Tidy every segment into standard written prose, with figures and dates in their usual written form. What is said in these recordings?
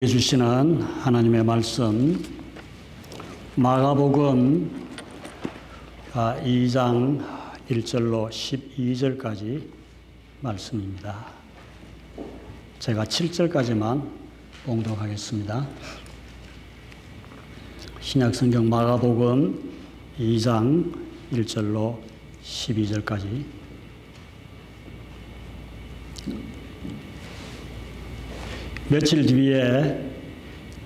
주시는 하나님의 말씀 마가복음 2장 1절로 12절까지 말씀입니다. 제가 7절까지만 봉독하겠습니다. 신약성경 마가복음 2장 1절로 12절까지. 며칠 뒤에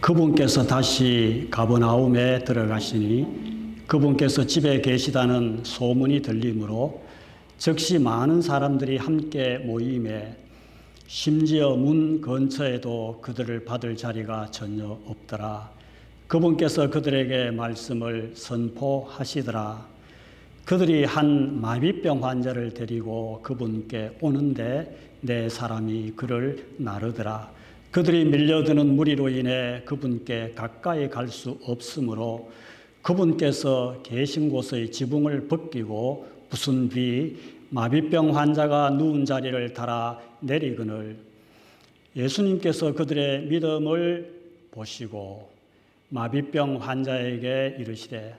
그분께서 다시 가버나움에 들어가시니 그분께서 집에 계시다는 소문이 들리므로 즉시 많은 사람들이 함께 모임에 심지어 문 근처에도 그들을 받을 자리가 전혀 없더라. 그분께서 그들에게 말씀을 선포하시더라. 그들이 한 마비병 환자를 데리고 그분께 오는데 네 사람이 그를 나르더라. 그들이 밀려드는 무리로 인해 그분께 가까이 갈 수 없으므로 그분께서 계신 곳의 지붕을 벗기고 부순 뒤 마비병 환자가 누운 자리를 달아 내리거늘 예수님께서 그들의 믿음을 보시고 마비병 환자에게 이르시되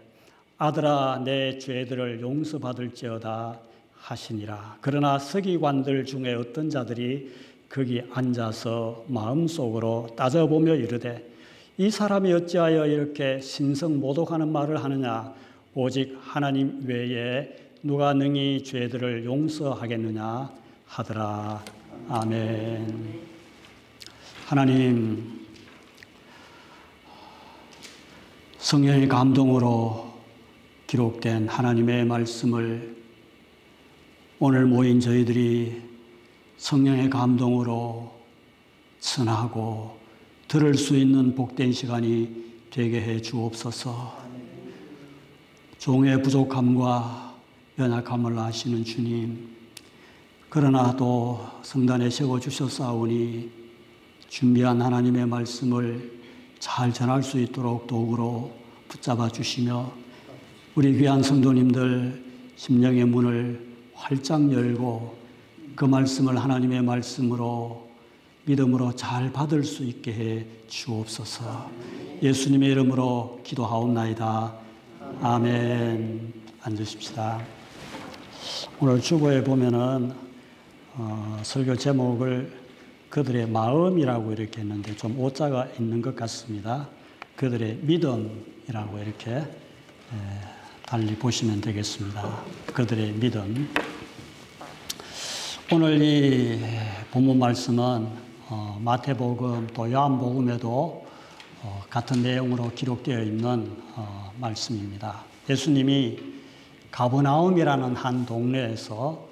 아들아 내 죄들을 용서받을지어다 하시니라. 그러나 서기관들 중에 어떤 자들이 거기 앉아서 마음속으로 따져보며 이르되 이 사람이 어찌하여 이렇게 신성모독하는 말을 하느냐. 오직 하나님 외에 누가 능히 죄들을 용서하겠느냐 하더라. 아멘. 하나님, 성령의 감동으로 기록된 하나님의 말씀을 오늘 모인 저희들이 성령의 감동으로 전하고 들을 수 있는 복된 시간이 되게 해 주옵소서. 종의 부족함과 연약함을 아시는 주님, 그러나 또 성단에 세워주셨사오니 준비한 하나님의 말씀을 잘 전할 수 있도록 도구로 붙잡아 주시며 우리 귀한 성도님들 심령의 문을 활짝 열고 그 말씀을 하나님의 말씀으로 믿음으로 잘 받을 수 있게 해 주옵소서. 예수님의 이름으로 기도하옵나이다. 아멘. 앉으십시다. 오늘 주보에 보면은 설교 제목을 그들의 마음이라고 이렇게 했는데 좀 오자가 있는 것 같습니다. 그들의 믿음이라고 이렇게 달리 보시면 되겠습니다. 그들의 믿음. 오늘 이 본문 말씀은 마태복음 또 요한복음에도 같은 내용으로 기록되어 있는 말씀입니다. 예수님이 가버나움이라는 한 동네에서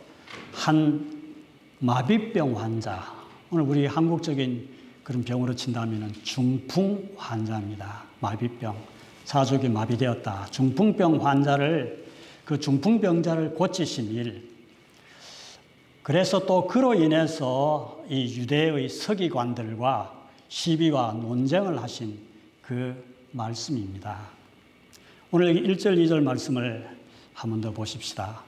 한 마비병 환자, 오늘 우리 한국적인 그런 병으로 친다면 중풍 환자입니다. 마비병, 사족이 마비되었다. 중풍병 환자를, 그 중풍병자를 고치신 일, 그래서 또 그로 인해서 이 유대의 서기관들과 시비와 논쟁을 하신 그 말씀입니다. 오늘 1절, 2절 말씀을 한 번 더 보십시다.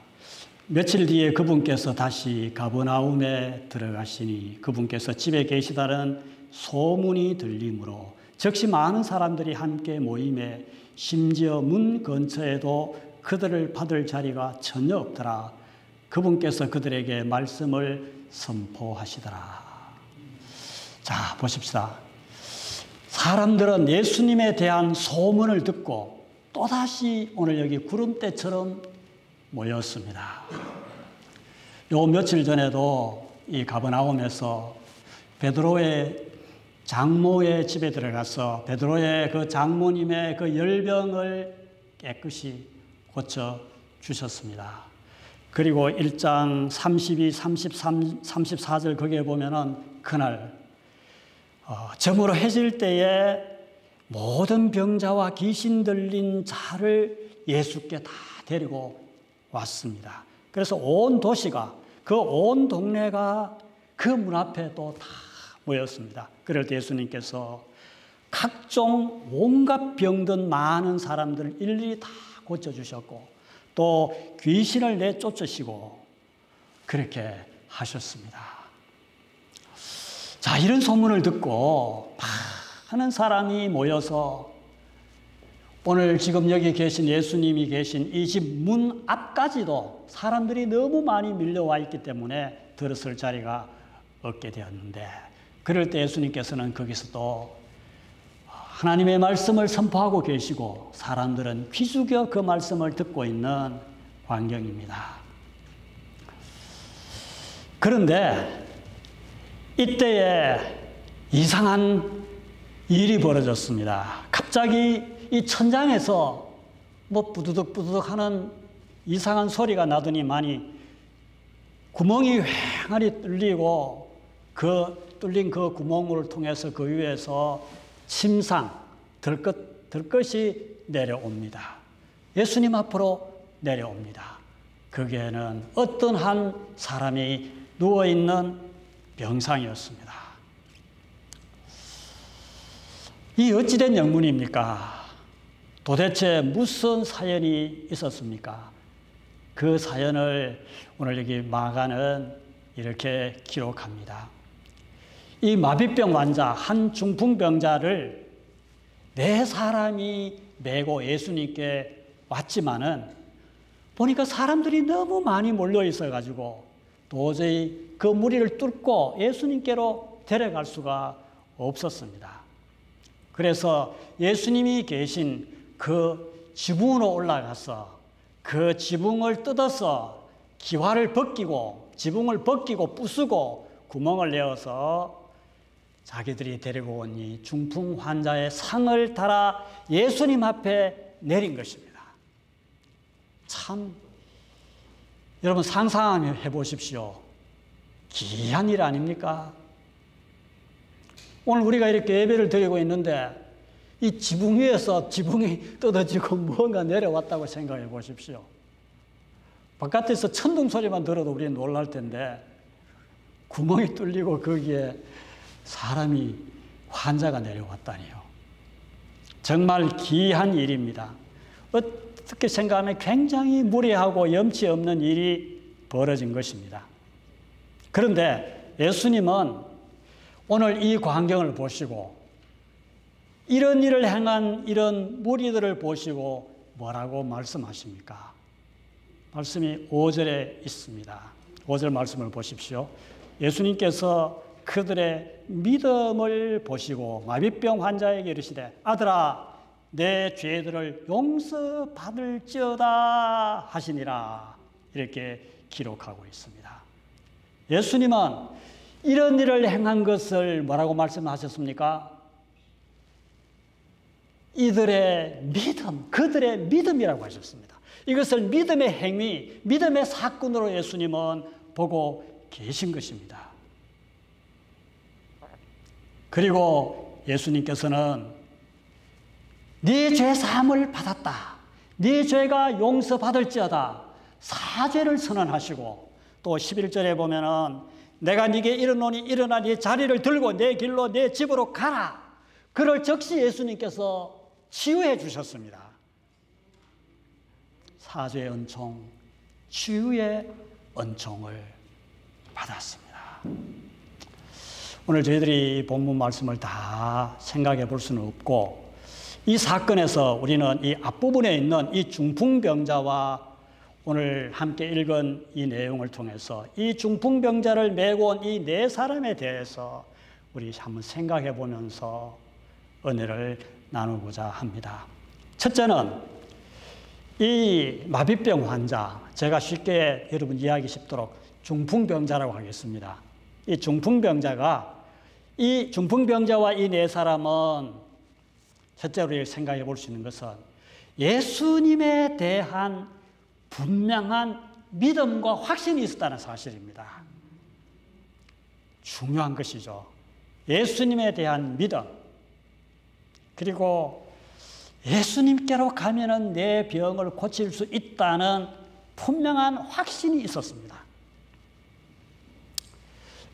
며칠 뒤에 그분께서 다시 가버나움에 들어가시니 그분께서 집에 계시다는 소문이 들리므로 즉시 많은 사람들이 함께 모임에 심지어 문 근처에도 그들을 받을 자리가 전혀 없더라. 그분께서 그들에게 말씀을 선포하시더라. 자, 보십시다. 사람들은 예수님에 대한 소문을 듣고 또다시 오늘 여기 구름대처럼 모였습니다. 요 며칠 전에도 이 가버나움에서 베드로의 장모의 집에 들어가서 베드로의 그 장모님의 그 열병을 깨끗이 고쳐 주셨습니다. 그리고 1장 32, 33, 34절 거기에 보면은 그날 저물어 해질 때에 모든 병자와 귀신 들린 자를 예수께 다 데리고 왔습니다. 그래서 온 도시가, 그 온 동네가 그 문 앞에 또 다 모였습니다. 그럴 때 예수님께서 각종 온갖 병든 많은 사람들을 일일이 다 고쳐주셨고 또 귀신을 내쫓으시고 그렇게 하셨습니다. 자, 이런 소문을 듣고 많은 사람이 모여서 오늘 지금 여기 계신 예수님이 계신 이 집 문 앞까지도 사람들이 너무 많이 밀려와 있기 때문에 들었을 자리가 없게 되었는데, 그럴 때 예수님께서는 거기서 또 하나님의 말씀을 선포하고 계시고 사람들은 귀 죽여 그 말씀을 듣고 있는 광경입니다. 그런데 이때에 이상한 일이 벌어졌습니다. 갑자기 이 천장에서 뭐 부두둑부두둑 하는 이상한 소리가 나더니만이 구멍이 휑하니 뚫리고 그 뚫린 그 구멍을 통해서 그 위에서 침상, 들것이 내려옵니다. 예수님 앞으로 내려옵니다. 거기에는 어떤 한 사람이 누워있는 병상이었습니다. 이 어찌된 영문입니까? 도대체 무슨 사연이 있었습니까? 그 사연을 오늘 여기 마가는 이렇게 기록합니다. 이 마비병 환자, 한 중풍병자를 4사람이 메고 예수님께 왔지만은 보니까 사람들이 너무 많이 몰려 있어가지고 도저히 그 무리를 뚫고 예수님께로 데려갈 수가 없었습니다. 그래서 예수님이 계신 그 지붕으로 올라가서 그 지붕을 뜯어서 기와를 벗기고 지붕을 벗기고 부수고 구멍을 내어서 자기들이 데리고 온 이 중풍 환자의 상을 달아 예수님 앞에 내린 것입니다. 참, 여러분 상상해 보십시오. 기이한 일 아닙니까? 오늘 우리가 이렇게 예배를 드리고 있는데 이 지붕 위에서 지붕이 뜯어지고 무언가 내려왔다고 생각해 보십시오. 바깥에서 천둥 소리만 들어도 우리는 놀랄 텐데 구멍이 뚫리고 거기에 사람이 환자가 내려왔다니요. 정말 기이한 일입니다. 어떻게 생각하면 굉장히 무례하고 염치 없는 일이 벌어진 것입니다. 그런데 예수님은 오늘 이 광경을 보시고 이런 일을 행한 이런 무리들을 보시고 뭐라고 말씀하십니까? 말씀이 5절에 있습니다. 5절 말씀을 보십시오. 예수님께서 그들의 믿음을 보시고 마비병 환자에게 이르시되 아들아 내 죄들을 용서받을지어다 하시니라, 이렇게 기록하고 있습니다. 예수님은 이런 일을 행한 것을 뭐라고 말씀하셨습니까? 이들의 믿음, 그들의 믿음이라고 하셨습니다. 이것을 믿음의 행위, 믿음의 사건으로 예수님은 보고 계신 것입니다. 그리고 예수님께서는 네 죄 사함을 받았다, 네 죄가 용서받을지어다 사죄를 선언하시고, 또 11절에 보면은 내가 네게 이르노니 일어나 네 자리를 들고 내 길로 내 집으로 가라, 그럴 적시 예수님께서 치유해 주셨습니다. 사죄의 은총, 치유의 은총을 받았습니다. 오늘 저희들이 본문 말씀을 다 생각해 볼 수는 없고, 이 사건에서 우리는 이 앞부분에 있는 이 중풍병자와 오늘 함께 읽은 이 내용을 통해서 이 중풍병자를 메고 온 이 4사람에 대해서 우리 한번 생각해 보면서 은혜를 나누고자 합니다. 첫째는 이 마비병 환자, 제가 쉽게 여러분 이해하기 쉽도록 중풍병자라고 하겠습니다. 이 중풍병자와 이 4사람은 첫째로 생각해 볼 수 있는 것은 예수님에 대한 분명한 믿음과 확신이 있었다는 사실입니다. 중요한 것이죠. 예수님에 대한 믿음. 그리고 예수님께로 가면은 내 병을 고칠 수 있다는 분명한 확신이 있었습니다.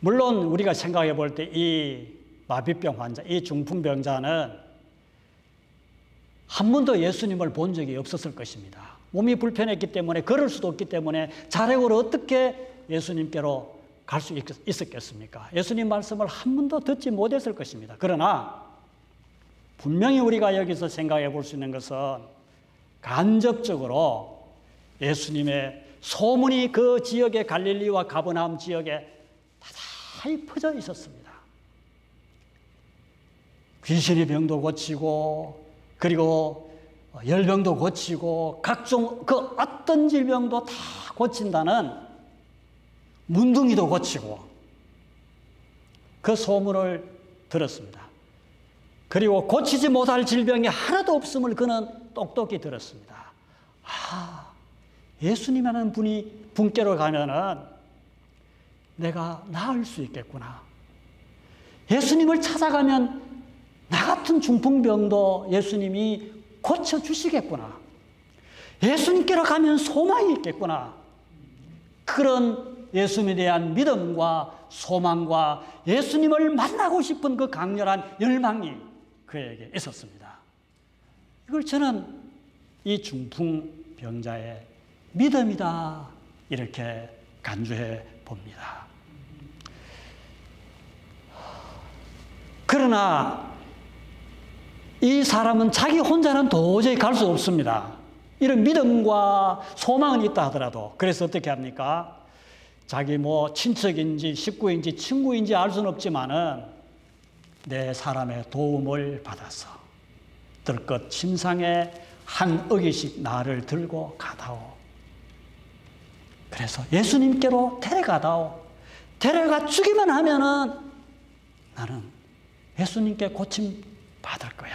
물론 우리가 생각해 볼 때 이 마비병 환자, 이 중풍병자는 한 번도 예수님을 본 적이 없었을 것입니다. 몸이 불편했기 때문에, 걸을 수도 없기 때문에 자력으로 어떻게 예수님께로 갈 수 있었겠습니까? 예수님 말씀을 한 번도 듣지 못했을 것입니다. 그러나 분명히 우리가 여기서 생각해 볼 수 있는 것은 간접적으로 예수님의 소문이 그 지역의 갈릴리와 가버나움 지역에 다다이 퍼져 있었습니다. 귀신의 병도 고치고, 그리고 열병도 고치고, 각종 그 어떤 질병도 다 고친다는, 문둥이도 고치고, 그 소문을 들었습니다. 그리고 고치지 못할 질병이 하나도 없음을 그는 똑똑히 들었습니다. 예수님이라는 분께로 가면은 내가 나을 수 있겠구나. 예수님을 찾아가면 나 같은 중풍병도 예수님이 고쳐주시겠구나. 예수님께로 가면 소망이 있겠구나. 그런 예수님에 대한 믿음과 소망과 예수님을 만나고 싶은 그 강렬한 열망이 그에게 있었습니다. 이걸 저는 이 중풍병자의 믿음이다, 이렇게 간주해 봅니다. 그러나 이 사람은 자기 혼자는 도저히 갈 수 없습니다. 이런 믿음과 소망은 있다 하더라도. 그래서 어떻게 합니까? 자기 친척인지 식구인지 친구인지 알 수는 없지만은 내 사람의 도움을 받아서 들것 침상에 한 어기씩 나를 들고 가다오. 그래서 예수님께로 데려가다오. 데려가 주기만 하면은 나는 예수님께 고침 받을 거야.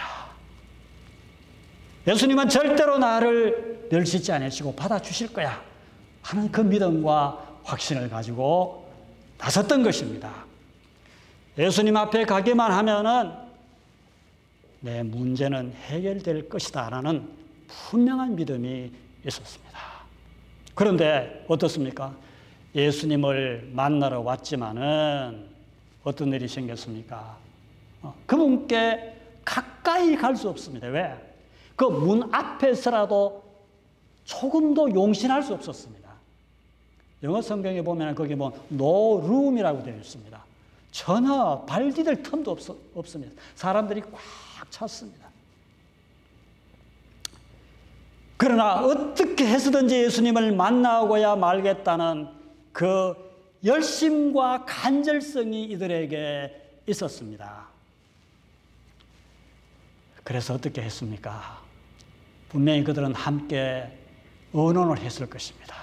예수님은 절대로 나를 멸시지 않으시고 받아주실 거야 하는 그 믿음과 확신을 가지고 나섰던 것입니다. 예수님 앞에 가기만 하면은 내 문제는 해결될 것이다 라는 분명한 믿음이 있었습니다. 그런데 어떻습니까? 예수님을 만나러 왔지만은 어떤 일이 생겼습니까? 그분께 가까이 갈 수 없습니다. 왜? 그 문 앞에서라도 조금도 용신할 수 없었습니다. 영어 성경에 보면 거기 no room이라고 되어 있습니다. 전혀 발 디딜 틈도 없습니다. 사람들이 꽉 찼습니다. 그러나 어떻게 해서든지 예수님을 만나고야 말겠다는 그 열심과 간절성이 이들에게 있었습니다. 그래서 어떻게 했습니까? 분명히 그들은 함께 의논을 했을 것입니다.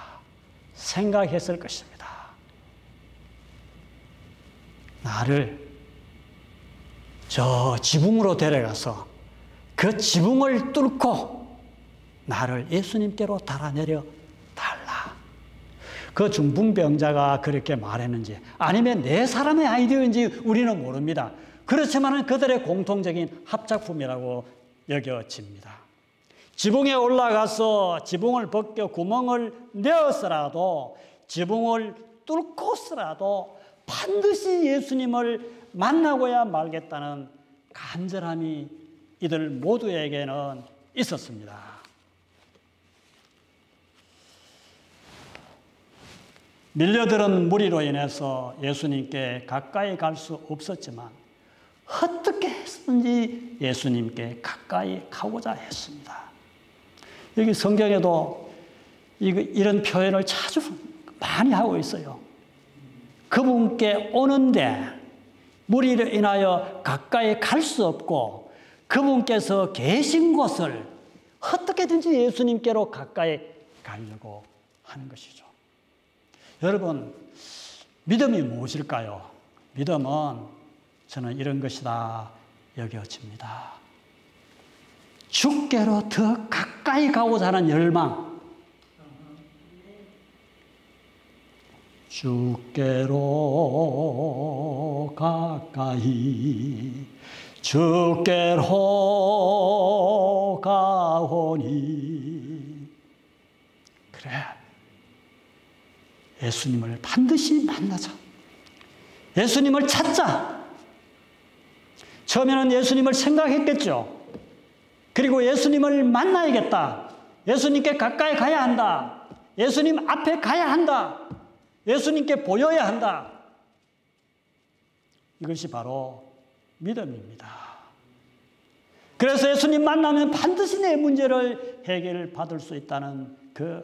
생각했을 것입니다. 나를 저 지붕으로 데려가서 그 지붕을 뚫고 나를 예수님께로 달아내려 달라. 그 중풍병자가 그렇게 말했는지 아니면 내 사람의 아이디어인지 우리는 모릅니다. 그렇지만 그들의 공통적인 합작품이라고 여겨집니다. 지붕에 올라가서 지붕을 벗겨 구멍을 내어서라도 지붕을 뚫고서라도 반드시 예수님을 만나고야 말겠다는 간절함이 이들 모두에게는 있었습니다. 밀려드는 무리로 인해서 예수님께 가까이 갈 수 없었지만 어떻게 했든지 예수님께 가까이 가고자 했습니다. 여기 성경에도 이런 표현을 자주 많이 하고 있어요. 그분께 오는데 무리로 인하여 가까이 갈 수 없고 그분께서 계신 곳을 어떻게든지 예수님께로 가까이 가려고 하는 것이죠. 여러분, 믿음이 무엇일까요? 믿음은 저는 이런 것이다 여겨집니다. 주께로 더 가까이 가고자 하는 열망. 주께로 가까이 주께로 가오니. 그래, 예수님을 반드시 만나자. 예수님을 찾자. 처음에는 예수님을 생각했겠죠. 그리고 예수님을 만나야겠다. 예수님께 가까이 가야 한다. 예수님 앞에 가야 한다. 예수님께 보여야 한다. 이것이 바로 믿음입니다. 그래서 예수님 만나면 반드시 내 문제를 해결받을 수 있다는 그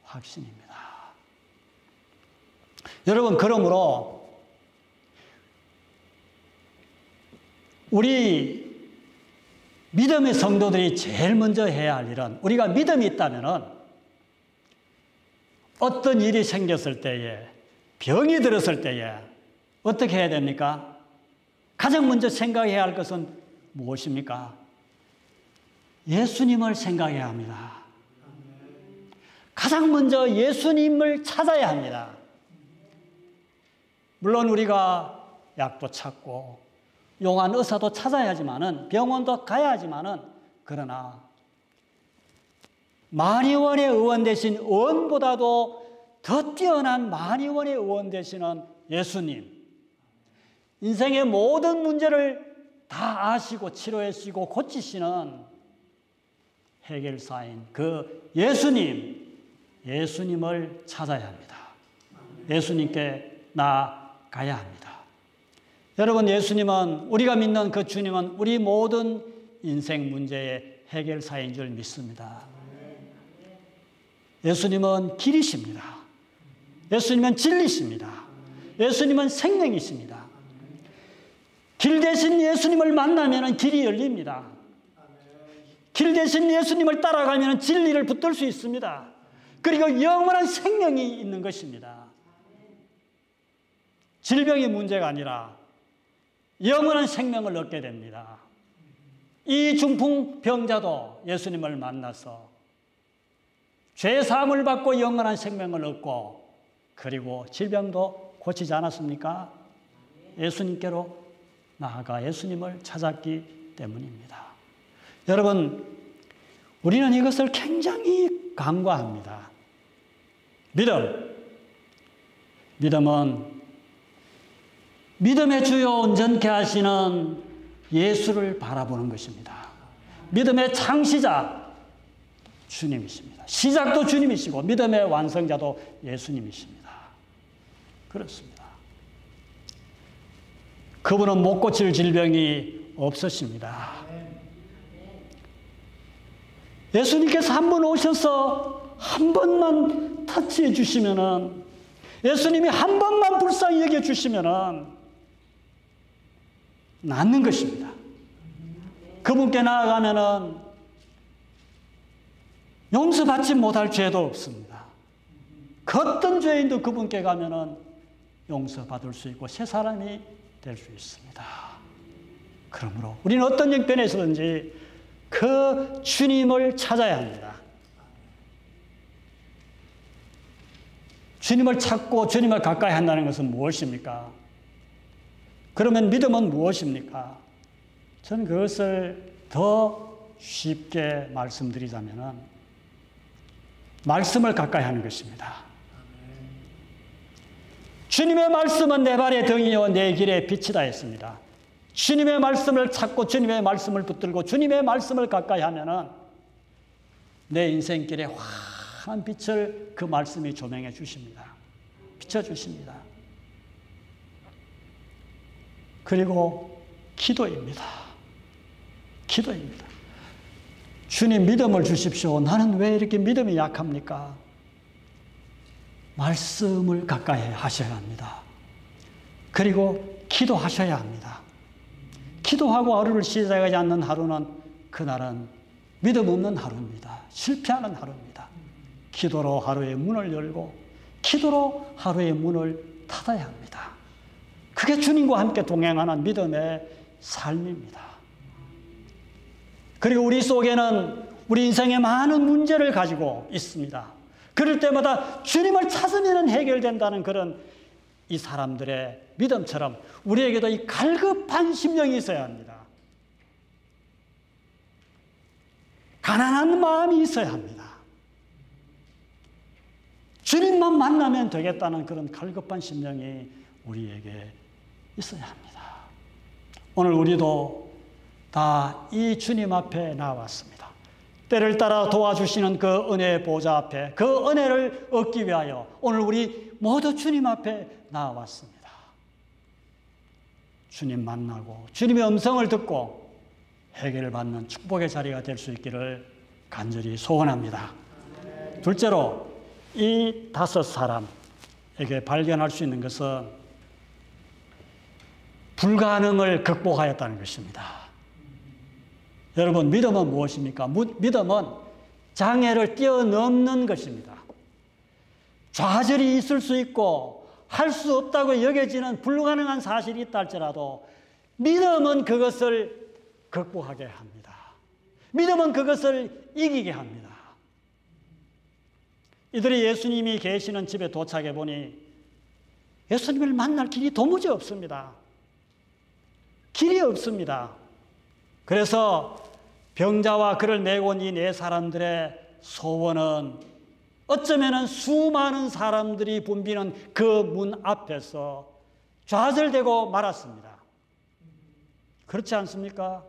확신입니다. 여러분, 그러므로 우리 믿음의 성도들이 제일 먼저 해야 할 일은, 우리가 믿음이 있다면 어떤 일이 생겼을 때에, 병이 들었을 때에 어떻게 해야 됩니까? 가장 먼저 생각해야 할 것은 무엇입니까? 예수님을 생각해야 합니다. 가장 먼저 예수님을 찾아야 합니다. 물론 우리가 약도 찾고 용한 의사도 찾아야 하지만은, 병원도 가야 하지만은, 그러나 만의원의 의원 되신 의원보다도 더 뛰어난 만의원의 의원 되시는 예수님, 인생의 모든 문제를 다 아시고 치료해 주시고 고치시는 해결사인 그 예수님을 찾아야 합니다. 예수님께 나아가야 합니다. 여러분, 예수님은, 우리가 믿는 그 주님은 우리 모든 인생 문제의 해결사인 줄 믿습니다. 예수님은 길이십니다. 예수님은 진리십니다. 예수님은 생명이십니다. 길 대신 예수님을 만나면 길이 열립니다. 길 대신 예수님을 따라가면 진리를 붙들 수 있습니다. 그리고 영원한 생명이 있는 것입니다. 질병이 문제가 아니라 영원한 생명을 얻게 됩니다. 이 중풍병자도 예수님을 만나서 죄사함을 받고 영원한 생명을 얻고, 그리고 질병도 고치지 않았습니까? 예수님께로 나아가 예수님을 찾았기 때문입니다. 여러분, 우리는 이것을 굉장히 간과합니다. 믿음은 믿음의 주요 온전케 하시는 예수를 바라보는 것입니다. 믿음의 창시자 주님이십니다. 시작도 주님이시고 믿음의 완성자도 예수님이십니다. 그렇습니다. 그분은 못 고칠 질병이 없으십니다. 예수님께서 한 번 오셔서 한 번만 터치해 주시면은, 예수님이 한 번만 불쌍히 여겨 주시면은 낫는 것입니다. 그분께 나아가면은 용서받지 못할 죄도 없습니다. 그 어떤 죄인도 그분께 가면은 용서받을 수 있고 새 사람이 될 수 있습니다. 그러므로 우리는 어떤 형편에서든지 그 주님을 찾아야 합니다. 주님을 찾고 주님을 가까이 한다는 것은 무엇입니까? 그러면 믿음은 무엇입니까? 저는 그것을 더 쉽게 말씀드리자면 말씀을 가까이 하는 것입니다. 주님의 말씀은 내 발의 등이요 내 길의 빛이다 했습니다. 주님의 말씀을 찾고 주님의 말씀을 붙들고 주님의 말씀을 가까이 하면은 내 인생길에 환한 빛을 그 말씀이 조명해 주십니다. 비춰주십니다. 그리고 기도입니다. 주님, 믿음을 주십시오. 나는 왜 이렇게 믿음이 약합니까? 말씀을 가까이 하셔야 합니다. 그리고 기도하셔야 합니다. 기도하고 하루를 시작하지 않는 하루는 그날은 믿음 없는 하루입니다. 실패하는 하루입니다. 기도로 하루의 문을 열고 기도로 하루의 문을 닫아야 합니다. 그게 주님과 함께 동행하는 믿음의 삶입니다. 그리고 우리 속에는 우리 인생에 많은 문제를 가지고 있습니다. 그럴 때마다 주님을 찾으면 해결된다는 그런 이 사람들의 믿음처럼 우리에게도 이 갈급한 심령이 있어야 합니다. 가난한 마음이 있어야 합니다. 주님만 만나면 되겠다는 그런 갈급한 심령이 우리에게 있어야 합니다. 오늘 우리도 다 이 주님 앞에 나왔습니다. 때를 따라 도와주시는 그 은혜의 보좌 앞에 그 은혜를 얻기 위하여 오늘 우리 모두 주님 앞에 나왔습니다. 주님 만나고 주님의 음성을 듣고 해결을 받는 축복의 자리가 될 수 있기를 간절히 소원합니다. 둘째로 이 5 사람에게 발견할 수 있는 것은 불가능을 극복하였다는 것입니다. 여러분, 믿음은 무엇입니까? 믿음은 장애를 뛰어넘는 것입니다. 좌절이 있을 수 있고 할 수 없다고 여겨지는 불가능한 사실이 있다 할지라도 믿음은 그것을 극복하게 합니다. 믿음은 그것을 이기게 합니다. 이들이 예수님이 계시는 집에 도착해 보니 예수님을 만날 길이 도무지 없습니다. 길이 없습니다. 그래서 병자와 그를 메고 온 이 4 사람들의 소원은 어쩌면 수많은 사람들이 붐비는 그 문 앞에서 좌절되고 말았습니다. 그렇지 않습니까?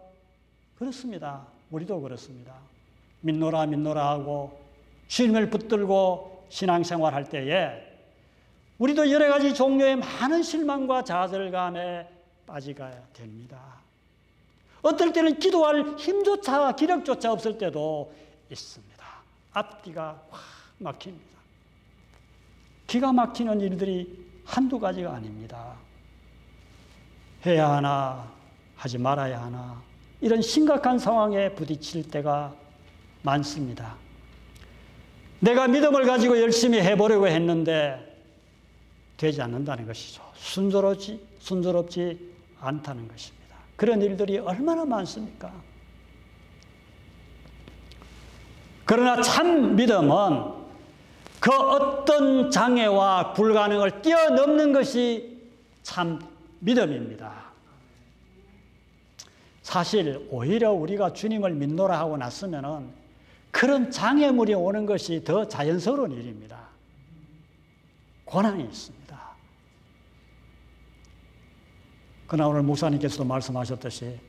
그렇습니다. 우리도 그렇습니다. 믿노라 믿노라 하고 주님을 붙들고 신앙생활 할 때에 우리도 여러 가지 종류의 많은 실망과 좌절감에 빠지게 됩니다. 어떨 때는 기도할 힘조차 기력조차 없을 때도 있습니다. 앞뒤가 확 막힙니다. 기가 막히는 일들이 한두 가지가 아닙니다. 해야 하나 하지 말아야 하나 이런 심각한 상황에 부딪힐 때가 많습니다. 내가 믿음을 가지고 열심히 해보려고 했는데 되지 않는다는 것이죠. 순조롭지 않다는 것입니다. 그런 일들이 얼마나 많습니까? 그러나 참 믿음은 그 어떤 장애와 불가능을 뛰어넘는 것이 참 믿음입니다. 사실 오히려 우리가 주님을 믿노라 하고 났으면은 그런 장애물이 오는 것이 더 자연스러운 일입니다. 고난이 있습니다. 그러나 오늘 목사님께서도 말씀하셨듯이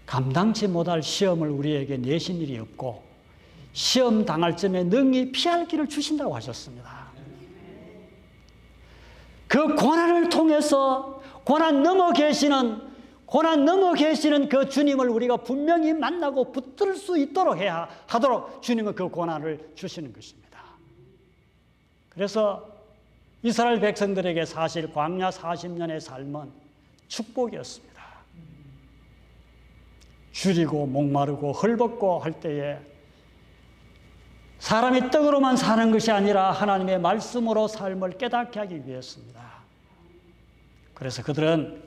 감당치 못할 시험을 우리에게 내신 일이 없고 시험 당할 점에 능히 피할 길을 주신다고 하셨습니다. 그 고난을 통해서 고난 넘어 계시는 그 주님을 우리가 분명히 만나고 붙들 수 있도록 하도록 주님은 그 고난을 주시는 것입니다. 그래서 이스라엘 백성들에게 사실 광야 40년의 삶은 축복이었습니다. 줄이고 목마르고 헐벗고 할 때에 사람이 떡으로만 사는 것이 아니라 하나님의 말씀으로 삶을 깨닫게 하기 위해서입니다. 그래서 그들은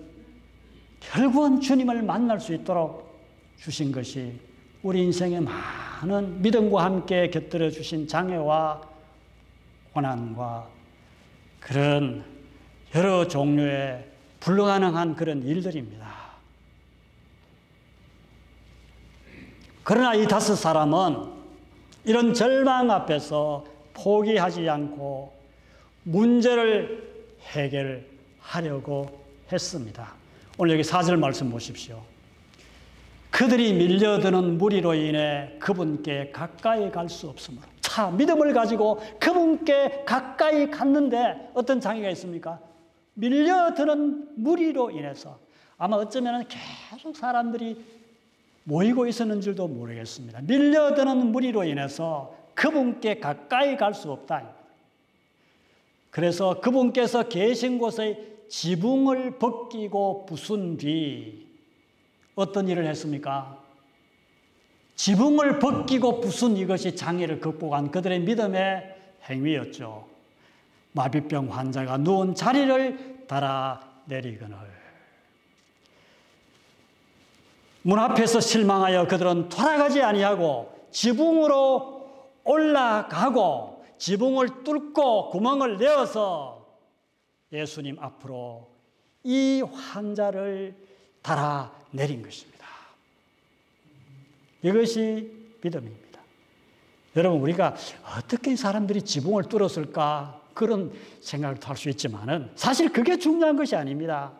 결국은 주님을 만날 수 있도록 주신 것이 우리 인생의 많은 믿음과 함께 곁들여 주신 장애와 고난과 그런 여러 종류의 불가능한 그런 일들입니다. 그러나 이 5 사람은 이런 절망 앞에서 포기하지 않고 문제를 해결하려고 했습니다. 오늘 여기 4절 말씀 보십시오. 그들이 밀려드는 무리로 인해 그분께 가까이 갈 수 없으므로. 자, 믿음을 가지고 그분께 가까이 갔는데 어떤 장애가 있습니까? 밀려드는 무리로 인해서 아마 어쩌면 계속 사람들이 모이고 있었는 줄도 모르겠습니다. 밀려드는 무리로 인해서 그분께 가까이 갈 수 없다. 그래서 그분께서 계신 곳의 지붕을 벗기고 부순 뒤 어떤 일을 했습니까? 지붕을 벗기고 부순 이것이 장애를 극복한 그들의 믿음의 행위였죠. 마비병 환자가 누운 자리를 달아내리거늘. 문 앞에서 실망하여 그들은 돌아가지 아니하고 지붕으로 올라가고 지붕을 뚫고 구멍을 내어서 예수님 앞으로 이 환자를 달아내린 것입니다. 이것이 믿음입니다. 여러분, 우리가 어떻게 사람들이 지붕을 뚫었을까 그런 생각도 할 수 있지만은 사실 그게 중요한 것이 아닙니다.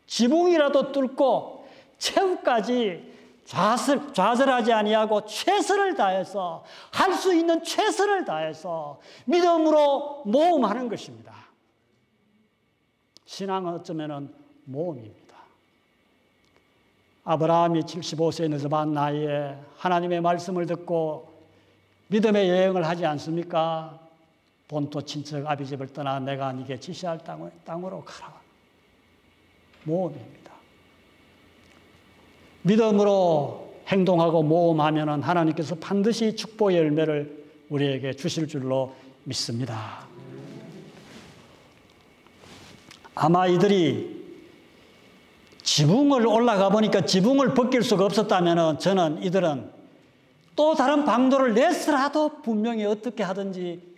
지붕이라도 뚫고 최후까지 좌절하지 아니하고 최선을 다해서 할 수 있는 최선을 다해서 믿음으로 모험하는 것입니다. 신앙은 어쩌면 모험입니다. 아브라함이 75세에 늦어반 나이에 하나님의 말씀을 듣고 믿음의 여행을 하지 않습니까? 본토 친척 아비집을 떠나 내가 네게 지시할 땅으로 가라. 모험입니다. 믿음으로 행동하고 모험하면 하나님께서 반드시 축복의 열매를 우리에게 주실 줄로 믿습니다. 아마 이들이 지붕을 올라가 보니까 지붕을 벗길 수가 없었다면 저는 이들은 또 다른 방도를 내서라도 분명히 어떻게 하든지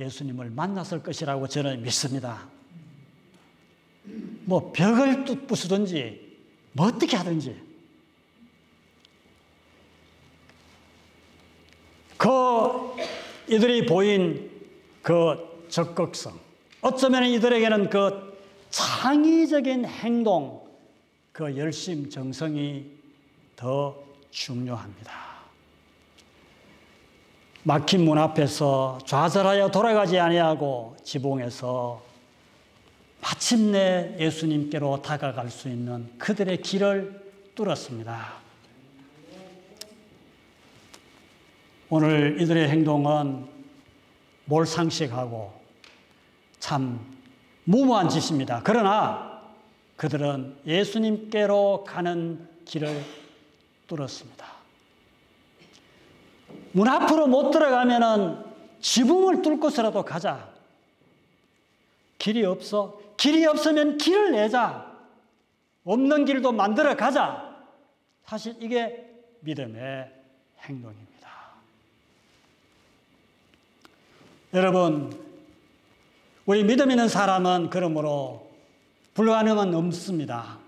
예수님을 만났을 것이라고 저는 믿습니다. 뭐 벽을 부수든지 뭐 어떻게 하든지 이들이 보인 그 적극성, 어쩌면 이들에게는 그 창의적인 행동, 그 열심, 정성이 더 중요합니다. 막힌 문 앞에서 좌절하여 돌아가지 아니하고 지붕에서 마침내 예수님께로 다가갈 수 있는 그들의 길을 뚫었습니다. 오늘 이들의 행동은 몰상식하고 참 무모한 짓입니다. 그러나 그들은 예수님께로 가는 길을 뚫었습니다. 문 앞으로 못 들어가면은 지붕을 뚫고서라도 가자. 길이 없으면 길을 내자. 없는 길도 만들어 가자. 사실 이게 믿음의 행동입니다. 여러분, 우리 믿음 있는 사람은 그러므로 불가능은 없습니다.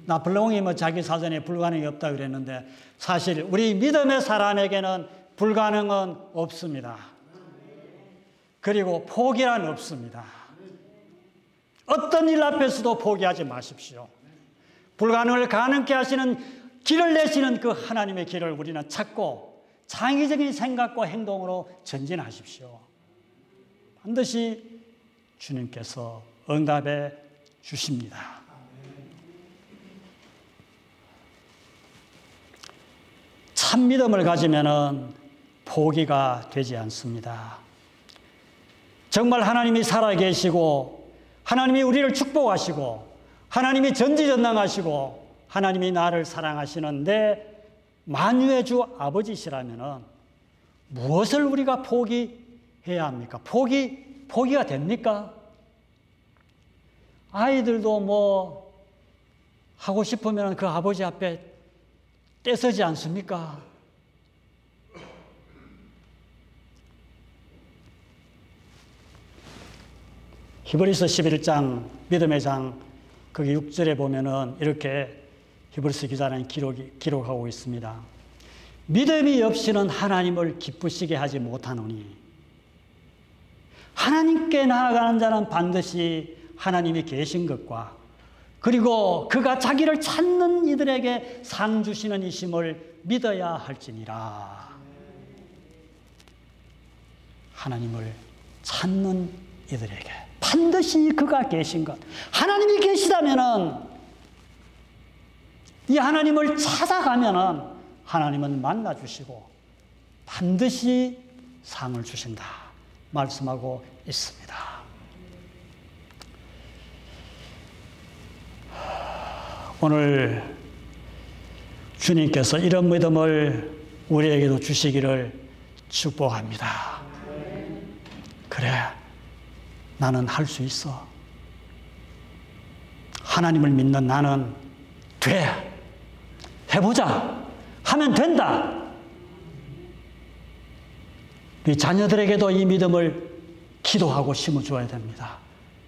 나폴레옹이 자기 사전에 불가능이 없다 그랬는데 사실 우리 믿음의 사람에게는 불가능은 없습니다. 그리고 포기란 없습니다. 어떤 일 앞에서도 포기하지 마십시오. 불가능을 가능케 하시는 길을 내시는 그 하나님의 길을 우리는 찾고 창의적인 생각과 행동으로 전진하십시오. 반드시 주님께서 응답해 주십니다. 참 믿음을 가지면은 포기가 되지 않습니다. 정말 하나님이 살아계시고 하나님이 우리를 축복하시고 하나님이 전지전능하시고 하나님이 나를 사랑하시는 내 만유의 주 아버지시라면은 무엇을 우리가 포기해야 합니까? 포기가 됩니까? 아이들도 뭐 하고 싶으면 그 아버지 앞에 떼서지 않습니까? 히브리서 11장 믿음의 장 거기 6절에 보면은 이렇게 히브리서 기자는 기록하고 있습니다. 믿음이 없이는 하나님을 기쁘시게 하지 못하노니 하나님께 나아가는 자는 반드시 하나님이 계신 것과 그리고 그가 자기를 찾는 이들에게 상 주시는 이심을 믿어야 할지니라. 하나님을 찾는 이들에게 반드시 그가 계신 것. 하나님이 계시다면은 이 하나님을 찾아가면은 하나님은 만나주시고 반드시 상을 주신다 말씀하고 있습니다. 오늘 주님께서 이런 믿음을 우리에게도 주시기를 축복합니다. 그래, 나는 할 수 있어. 하나님을 믿는 나는 돼. 해보자. 하면 된다. 우리 자녀들에게도 이 믿음을 기도하고 심어줘야 됩니다.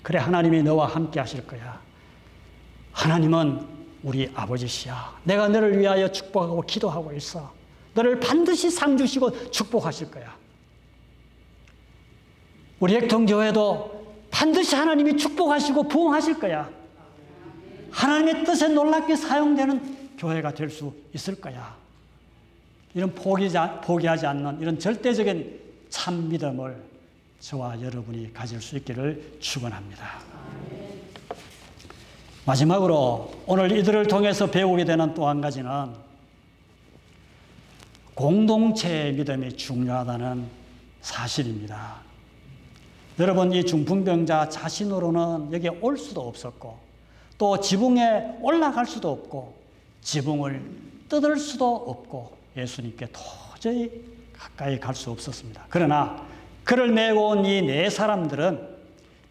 그래, 하나님이 너와 함께 하실 거야. 하나님은 우리 아버지시야. 내가 너를 위하여 축복하고 기도하고 있어. 너를 반드시 상 주시고 축복하실 거야. 우리 액통교회도 반드시 하나님이 축복하시고 부흥하실 거야. 하나님의 뜻에 놀랍게 사용되는 교회가 될 수 있을 거야. 이런 포기하지 않는 이런 절대적인 참 믿음을 저와 여러분이 가질 수 있기를 축원합니다. 마지막으로 오늘 이들을 통해서 배우게 되는 또 한 가지는 공동체의 믿음이 중요하다는 사실입니다. 여러분, 이 중풍병자 자신으로는 여기에 올 수도 없었고 또 지붕에 올라갈 수도 없고 지붕을 뜯을 수도 없고 예수님께 도저히 가까이 갈 수 없었습니다. 그러나 그를 메고 온 이 네 사람들은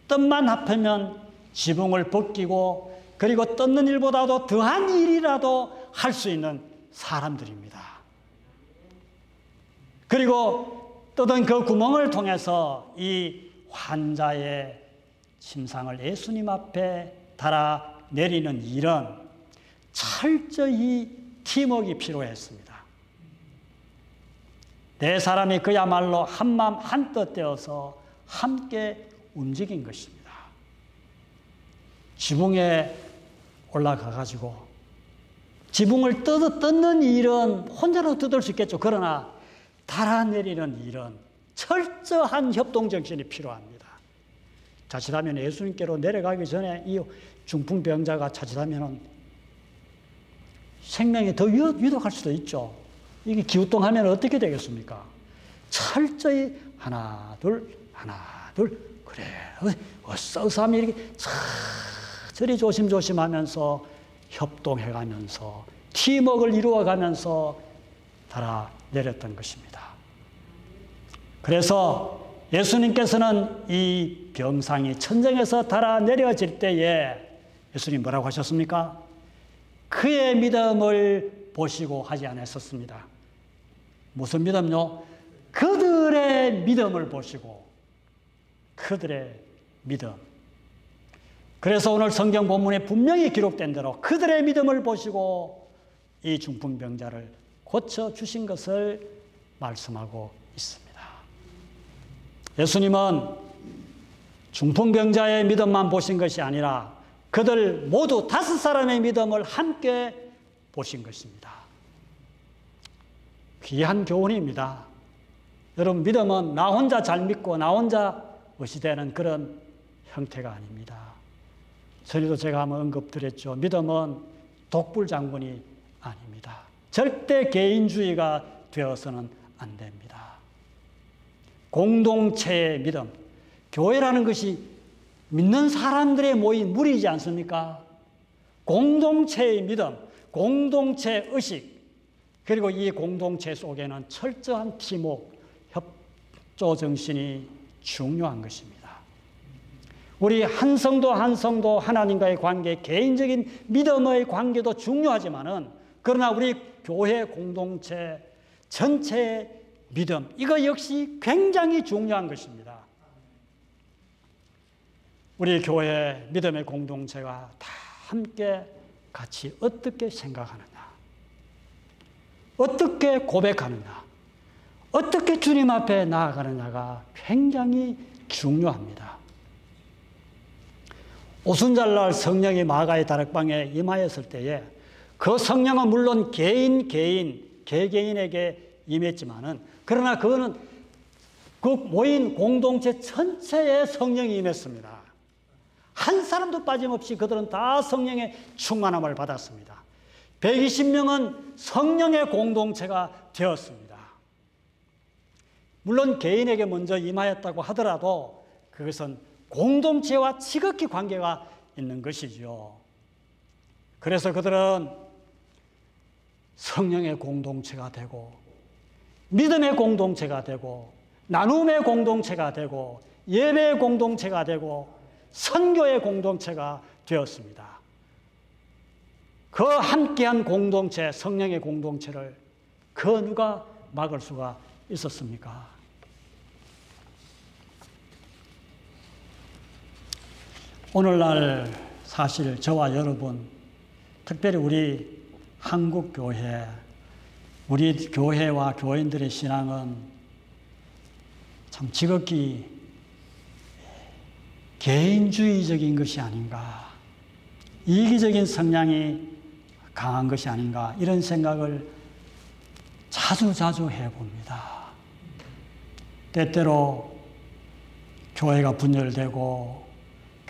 뜻만 합하면 지붕을 벗기고 그리고 뜯는 일보다도 더한 일이라도 할 수 있는 사람들입니다. 그리고 뜯은 그 구멍을 통해서 이 환자의 침상을 예수님 앞에 달아내리는 일은 철저히 팀워크가 필요했습니다. 네 사람이 그야말로 한마음 한뜻 되어서 함께 움직인 것입니다. 지붕에 올라가가지고 지붕을 뜯는 일은 혼자로 뜯을 수 있겠죠. 그러나 달아내리는 일은 철저한 협동정신이 필요합니다. 자칫하면 예수님께로 내려가기 전에 이 중풍병자가 자칫하면 생명이 더 위독할 수도 있죠. 이게 기우뚱하면 어떻게 되겠습니까? 철저히 하나 둘 그래 어싸싸하면 이렇게 천천히 조심조심하면서 협동해가면서 팀워크를 이루어가면서 달아내렸던 것입니다. 그래서 예수님께서는 이 병상이 천정에서 달아내려질 때에 예수님 뭐라고 하셨습니까? 그의 믿음을 보시고 하지 않았었습니다. 무슨 믿음요? 그들의 믿음을 보시고 그들의 믿음. 그래서 오늘 성경 본문에 분명히 기록된 대로 그들의 믿음을 보시고 이 중풍병자를 고쳐주신 것을 말씀하고 있습니다. 예수님은 중풍병자의 믿음만 보신 것이 아니라 그들 모두 5사람의 믿음을 함께 보신 것입니다. 귀한 교훈입니다. 여러분, 믿음은 나 혼자 잘 믿고 나 혼자 의시되는 그런 형태가 아닙니다. 전에도 제가 한번 언급드렸죠. 믿음은 독불장군이 아닙니다. 절대 개인주의가 되어서는 안 됩니다. 공동체의 믿음, 교회라는 것이 믿는 사람들의 모인 무리이지 않습니까? 공동체의 믿음, 공동체 의식, 그리고 이 공동체 속에는 철저한 팀워크, 협조 정신이 중요한 것입니다. 우리 한 성도 한 성도 하나님과의 관계, 개인적인 믿음의 관계도 중요하지만은 그러나 우리 교회 공동체 전체의 믿음, 이거 역시 굉장히 중요한 것입니다. 우리 교회 믿음의 공동체가 다 함께 같이 어떻게 생각하느냐, 어떻게 고백하느냐, 어떻게 주님 앞에 나아가느냐가 굉장히 중요합니다. 오순절날 성령이 마가의 다락방에 임하였을 때에 그 성령은 물론 개개인에게 임했지만은 그러나 그거는 그 모인 공동체 전체에 성령이 임했습니다. 한 사람도 빠짐없이 그들은 다 성령의 충만함을 받았습니다. 120명은 성령의 공동체가 되었습니다. 물론 개인에게 먼저 임하였다고 하더라도 그것은 공동체와 지극히 관계가 있는 것이죠. 그래서 그들은 성령의 공동체가 되고 믿음의 공동체가 되고 나눔의 공동체가 되고 예배의 공동체가 되고 선교의 공동체가 되었습니다. 그 함께한 공동체, 성령의 공동체를 그 누가 막을 수가 있었습니까? 오늘날 사실 저와 여러분, 특별히 우리 한국교회, 우리 교회와 교인들의 신앙은 참 지극히 개인주의적인 것이 아닌가, 이기적인 성향이 강한 것이 아닌가, 이런 생각을 자주 해봅니다. 때때로 교회가 분열되고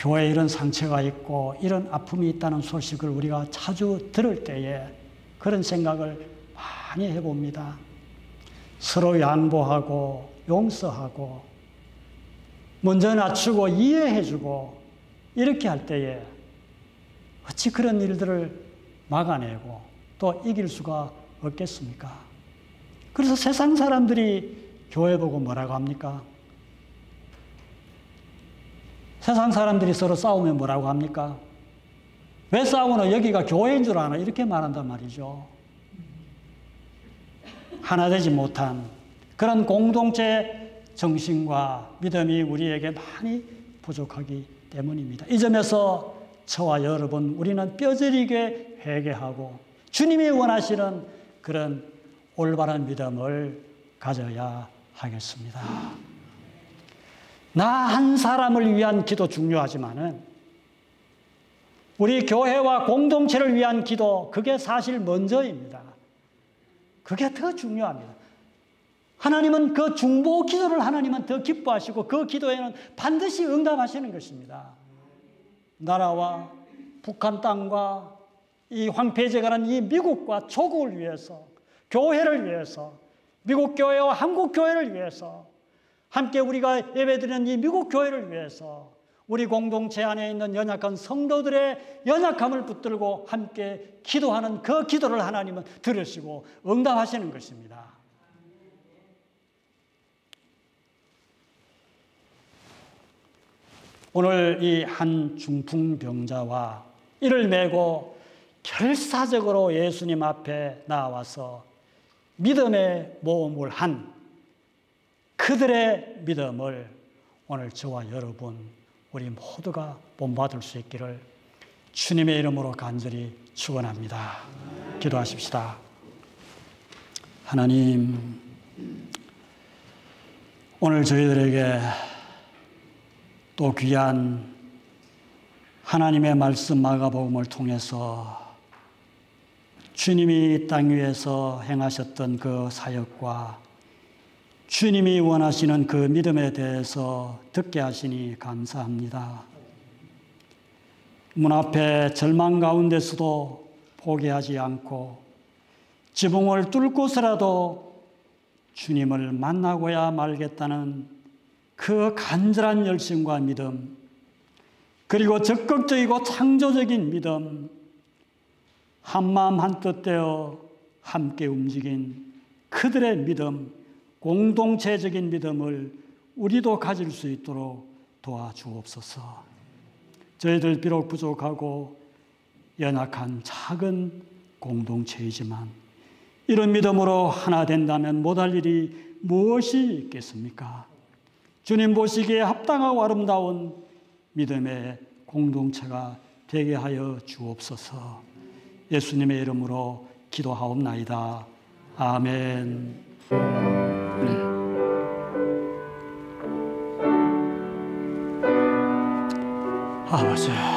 교회에 이런 상처가 있고 이런 아픔이 있다는 소식을 우리가 자주 들을 때에 그런 생각을 많이 해봅니다. 서로 양보하고 용서하고 먼저 낮추고 이해해주고 이렇게 할 때에 어찌 그런 일들을 막아내고 또 이길 수가 없겠습니까? 그래서 세상 사람들이 교회 보고 뭐라고 합니까? 세상 사람들이 서로 싸우면 뭐라고 합니까? 왜 싸우노? 여기가 교회인 줄 아나? 이렇게 말한단 말이죠. 하나 되지 못한 그런 공동체 정신과 믿음이 우리에게 많이 부족하기 때문입니다. 이 점에서 저와 여러분, 우리는 뼈저리게 회개하고 주님이 원하시는 그런 올바른 믿음을 가져야 하겠습니다. 나 한 사람을 위한 기도 중요하지만은 우리 교회와 공동체를 위한 기도, 그게 사실 먼저입니다. 그게 더 중요합니다. 하나님은 그 중보 기도를 하나님은 더 기뻐하시고 그 기도에는 반드시 응답하시는 것입니다. 나라와 북한 땅과 이 황폐해져가는 이 미국과 조국을 위해서, 교회를 위해서, 미국 교회와 한국 교회를 위해서, 함께 우리가 예배드리는 이 미국 교회를 위해서, 우리 공동체 안에 있는 연약한 성도들의 연약함을 붙들고 함께 기도하는 그 기도를 하나님은 들으시고 응답하시는 것입니다. 오늘 이 한 중풍병자와 이를 메고 결사적으로 예수님 앞에 나와서 믿음의 모험을 한 그들의 믿음을 오늘 저와 여러분, 우리 모두가 본받을 수 있기를 주님의 이름으로 간절히 축원합니다. 기도하십시다. 하나님, 오늘 저희들에게 또 귀한 하나님의 말씀 마가복음을 통해서 주님이 땅 위에서 행하셨던 그 사역과 주님이 원하시는 그 믿음에 대해서 듣게 하시니 감사합니다. 문 앞에 절망 가운데서도 포기하지 않고 지붕을 뚫고서라도 주님을 만나고야 말겠다는 그 간절한 열심과 믿음, 그리고 적극적이고 창조적인 믿음, 한마음 한뜻 되어 함께 움직인 그들의 믿음, 공동체적인 믿음을 우리도 가질 수 있도록 도와주옵소서. 저희들 비록 부족하고 연약한 작은 공동체이지만 이런 믿음으로 하나 된다면 못할 일이 무엇이 있겠습니까? 주님 보시기에 합당하고 아름다운 믿음의 공동체가 되게 하여 주옵소서. 예수님의 이름으로 기도하옵나이다. 아멘. 아버지.